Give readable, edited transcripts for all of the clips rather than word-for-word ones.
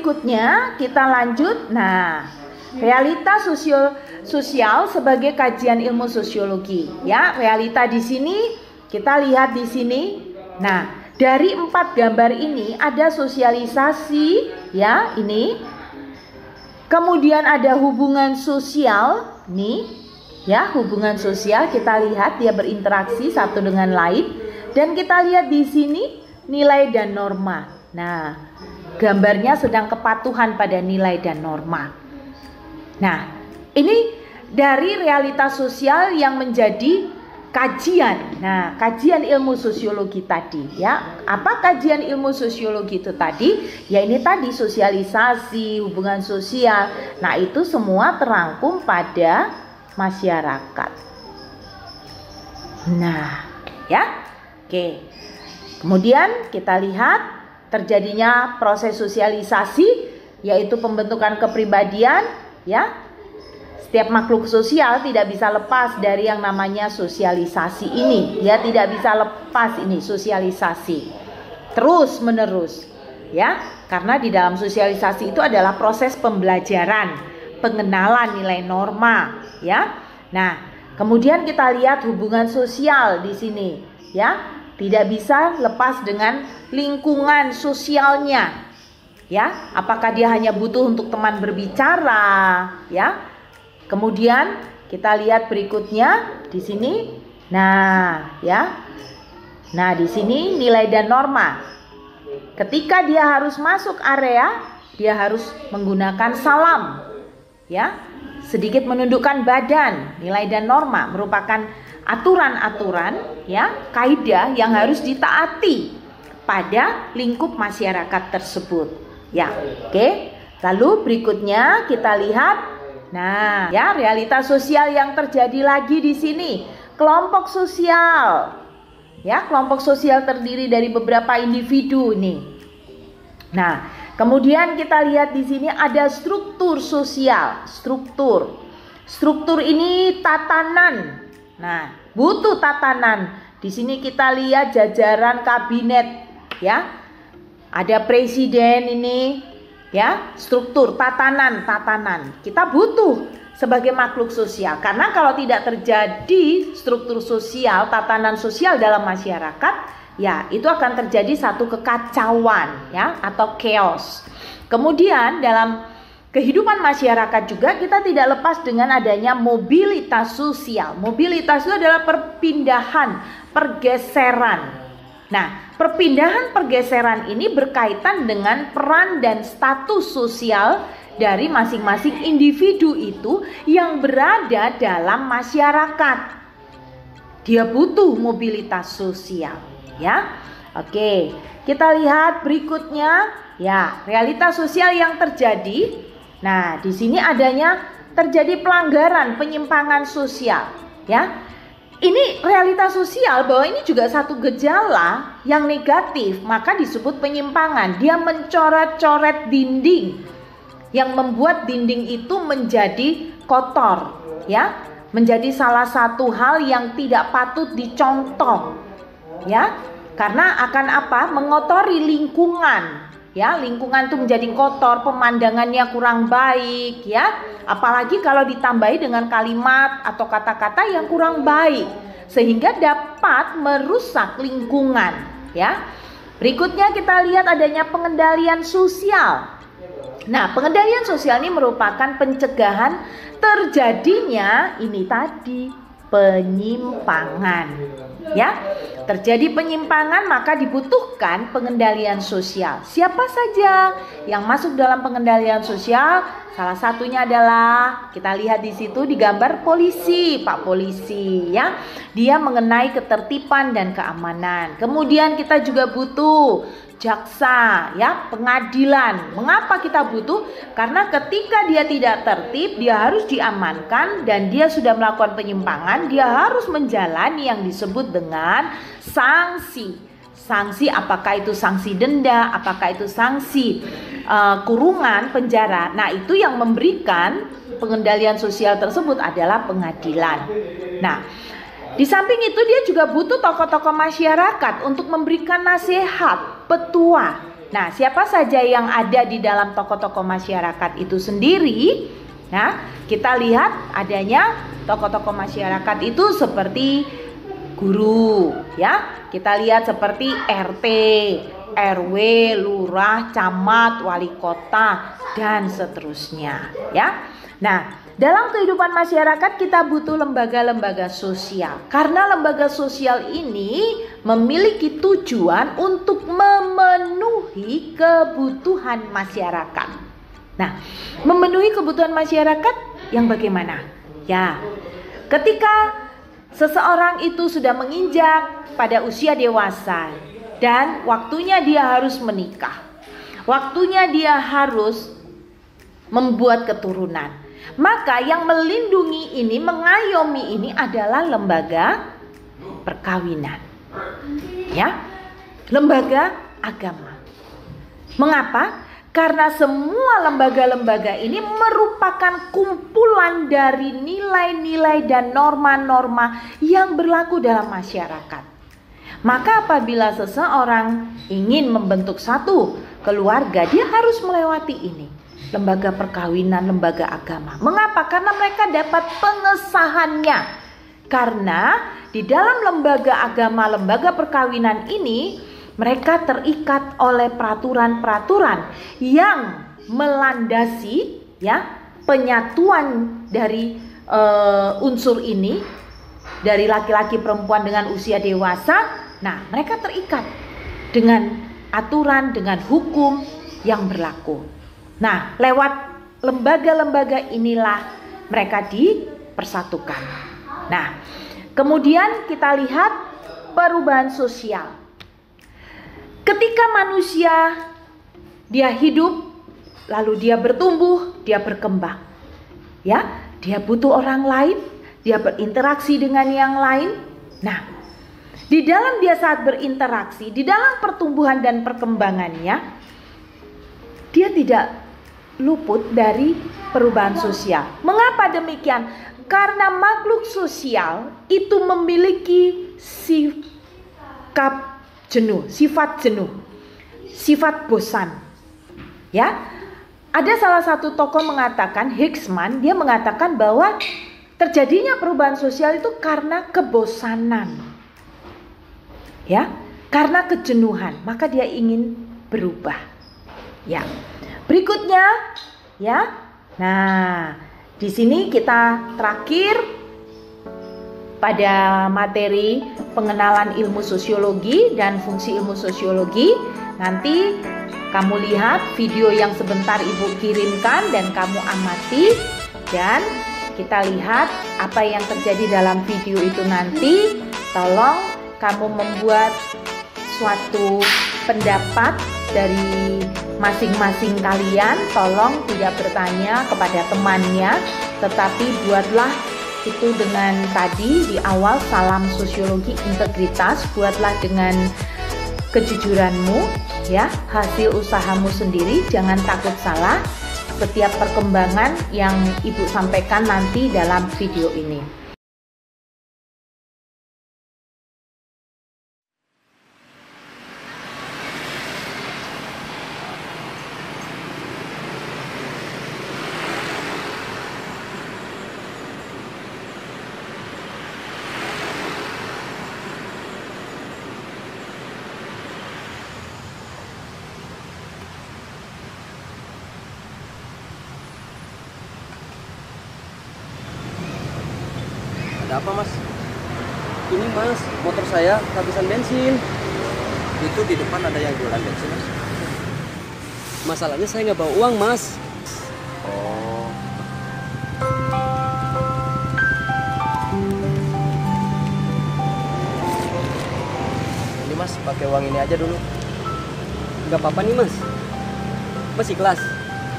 berikutnya kita lanjut. Nah, realita sosial sebagai kajian ilmu sosiologi. Ya, realita di sini kita lihat di sini. Nah, dari 4 gambar ini ada sosialisasi, ya, ini. Kemudian ada hubungan sosial, nih, ya, hubungan sosial kita lihat dia berinteraksi satu dengan lain. Dan kita lihat di sini nilai dan norma. Nah, gambarnya sedang kepatuhan pada nilai dan norma. Nah, ini dari realitas sosial yang menjadi kajian. Nah, kajian ilmu sosiologi tadi, ya. Apa kajian ilmu sosiologi itu tadi? Ya, ini tadi sosialisasi, hubungan sosial. Nah, itu semua terangkum pada masyarakat. Nah, ya. Oke. Kemudian kita lihat terjadinya proses sosialisasi, yaitu pembentukan kepribadian, ya. Setiap makhluk sosial tidak bisa lepas dari yang namanya sosialisasi ini. Dia tidak bisa lepas ini sosialisasi. Terus menerus, ya. Karena di dalam sosialisasi itu adalah proses pembelajaran, pengenalan nilai norma, ya. Nah, kemudian kita lihat hubungan sosial di sini, ya. Tidak bisa lepas dengan lingkungan sosialnya, ya. Apakah dia hanya butuh untuk teman berbicara, ya. Kemudian kita lihat berikutnya di sini. Nah, ya. Nah, di sini nilai dan norma. Ketika dia harus masuk area, dia harus menggunakan salam, ya. Sedikit menundukkan badan. Nilai dan norma merupakan aturan-aturan, ya, kaidah yang harus ditaati pada lingkup masyarakat tersebut, ya. Oke. Lalu berikutnya kita lihat, nah, ya, realitas sosial yang terjadi lagi di sini. Kelompok sosial, ya, kelompok sosial terdiri dari beberapa individu nih. Nah, kemudian kita lihat di sini ada struktur sosial, struktur ini tatanan. Nah, butuh tatanan. Di sini kita lihat jajaran kabinet, ya. Ada presiden ini, ya, struktur tatanan. Kita butuh sebagai makhluk sosial. Karena kalau tidak terjadi struktur sosial, tatanan sosial dalam masyarakat, ya, itu akan terjadi satu kekacauan, ya, atau chaos. Kemudian dalam kehidupan masyarakat juga kita tidak lepas dengan adanya mobilitas sosial. Mobilitas itu adalah perpindahan, pergeseran. Nah, pergeseran ini berkaitan dengan peran dan status sosial dari masing-masing individu itu yang berada dalam masyarakat. Dia butuh mobilitas sosial, ya. Oke, kita lihat berikutnya, ya, realitas sosial yang terjadi. Nah, di sini adanya terjadi pelanggaran, penyimpangan sosial, ya. Ini realitas sosial bahwa ini juga satu gejala yang negatif, maka disebut penyimpangan. Dia mencoret-coret dinding yang membuat dinding itu menjadi kotor, ya. Menjadi salah satu hal yang tidak patut dicontoh, ya. Karena akan apa? Mengotori lingkungan. Ya, lingkungan itu menjadi kotor, pemandangannya kurang baik, ya. Apalagi kalau ditambahi dengan kalimat atau kata-kata yang kurang baik, sehingga dapat merusak lingkungan, ya. Berikutnya kita lihat adanya pengendalian sosial. Nah, pengendalian sosial ini merupakan pencegahan terjadinya ini tadi, penyimpangan, ya. Terjadi penyimpangan maka dibutuhkan pengendalian sosial. Siapa saja yang masuk dalam pengendalian sosial? Salah satunya adalah kita lihat di situ di gambar polisi, Pak Polisi, ya. Dia mengenai ketertiban dan keamanan. Kemudian kita juga butuh jaksa, ya, pengadilan. Mengapa kita butuh? Karena ketika dia tidak tertib, dia harus diamankan dan dia sudah melakukan penyimpangan, dia harus menjalani yang disebut dengan sanksi. Sanksi, apakah itu sanksi denda, apakah itu sanksi kurungan, penjara. Nah, itu yang memberikan pengendalian sosial tersebut adalah pengadilan. Nah, di samping itu dia juga butuh tokoh-tokoh masyarakat untuk memberikan nasihat, petua, Nah, siapa saja yang ada di dalam tokoh-tokoh masyarakat itu sendiri? Nah, kita lihat adanya tokoh-tokoh masyarakat itu seperti guru, ya. Kita lihat seperti RT, RW, lurah, camat, wali kota, dan seterusnya, ya. Nah, dalam kehidupan masyarakat kita butuh lembaga-lembaga sosial. Karena lembaga sosial ini memiliki tujuan untuk memenuhi kebutuhan masyarakat. Nah, memenuhi kebutuhan masyarakat yang bagaimana? Ya, ketika seseorang itu sudah menginjak pada usia dewasa dan waktunya dia harus menikah, waktunya dia harus membuat keturunan, maka yang melindungi ini, mengayomi ini adalah lembaga perkawinan, ya, lembaga agama. Mengapa? Karena semua lembaga-lembaga ini merupakan kumpulan dari nilai-nilai dan norma-norma yang berlaku dalam masyarakat. Maka apabila seseorang ingin membentuk satu keluarga, dia harus melewati ini. Lembaga perkawinan, lembaga agama. Mengapa? Karena mereka dapat pengesahannya. Karena di dalam lembaga agama, lembaga perkawinan ini, mereka terikat oleh peraturan-peraturan yang melandasi, ya, penyatuan dari unsur ini, dari laki-laki perempuan dengan usia dewasa. Nah, mereka terikat dengan aturan, dengan hukum yang berlaku. Nah, lewat lembaga-lembaga inilah mereka dipersatukan. Nah, kemudian kita lihat perubahan sosial. Ketika manusia dia hidup, lalu dia bertumbuh, dia berkembang, ya, dia butuh orang lain, dia berinteraksi dengan yang lain. Nah, di dalam dia saat berinteraksi, di dalam pertumbuhan dan perkembangannya, dia tidak luput dari perubahan sosial. Mengapa demikian? Karena makhluk sosial itu memiliki sifat jenuh, sifat bosan. Ya, ada salah satu tokoh mengatakan, Hicksman, dia mengatakan bahwa terjadinya perubahan sosial itu karena kebosanan, ya, karena kejenuhan, maka dia ingin berubah. Ya, berikutnya, ya. Nah, di sini kita terakhir pada materi pengenalan ilmu sosiologi dan fungsi ilmu sosiologi. Nanti kamu lihat video yang sebentar Ibu kirimkan dan kamu amati, dan kita lihat apa yang terjadi dalam video itu nanti. Tolong kamu membuat suatu pendapat dari masing-masing kalian. Tolong tidak bertanya kepada temannya, tetapi buatlah itu dengan tadi di awal salam sosiologi integritas, buatlah dengan kejujuranmu, ya, hasil usahamu sendiri, jangan takut salah setiap perkembangan yang Ibu sampaikan nanti dalam video ini. Ada apa, Mas? Ini, Mas, motor saya kehabisan bensin. Itu di depan ada yang jualan bensin, Mas. Masalahnya saya nggak bawa uang, Mas. Oh. Ini, Mas, pakai uang ini aja dulu. Nggak apa-apa nih, Mas. Mas ikhlas?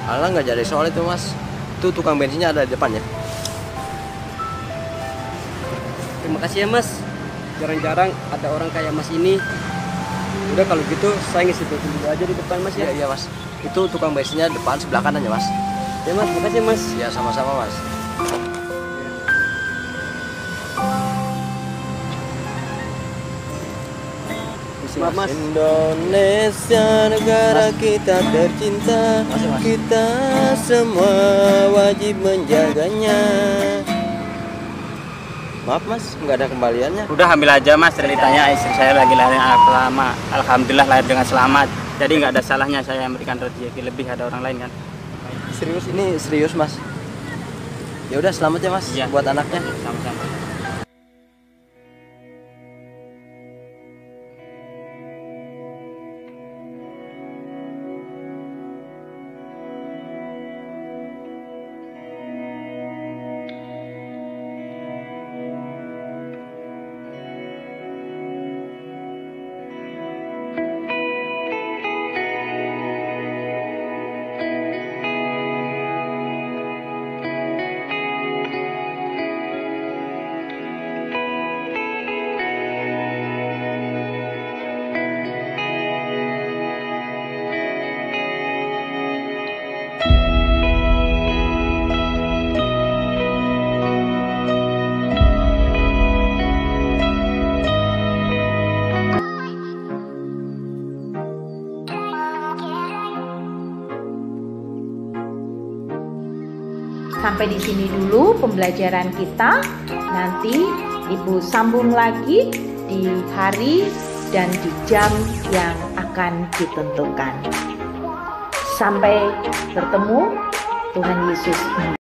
Alah, nggak jadi soal itu, Mas. Itu tukang bensinnya ada di depannya. Terima kasih ya, Mas. Jarang-jarang ada orang kayak Mas ini. Udah kalau gitu saya ngisi bensin dulu aja di depan, Mas, ya. Iya, Mas. Itu tukang bensinnya depan sebelah kanan ya, Mas. Ya, Mas. Makasih, Mas. Ya, sama-sama, Mas. Isi Makasih, Mas. Indonesia negara kita tercinta, kita semua wajib menjaganya. Maaf Mas, nggak ada kembaliannya. Udah ambil aja Mas, ceritanya istri saya lagi lahir anak pertama. Alhamdulillah lahir dengan selamat. Jadi nggak ada salahnya saya memberikan rezeki lebih, ada orang lain kan. Serius, ini serius Mas. Ya udah, selamat ya Mas, Iya. buat anaknya. Sama-sama. Sampai di sini dulu pembelajaran kita. Nanti Ibu sambung lagi di hari dan di jam yang akan ditentukan. Sampai bertemu. Tuhan Yesus memberkati.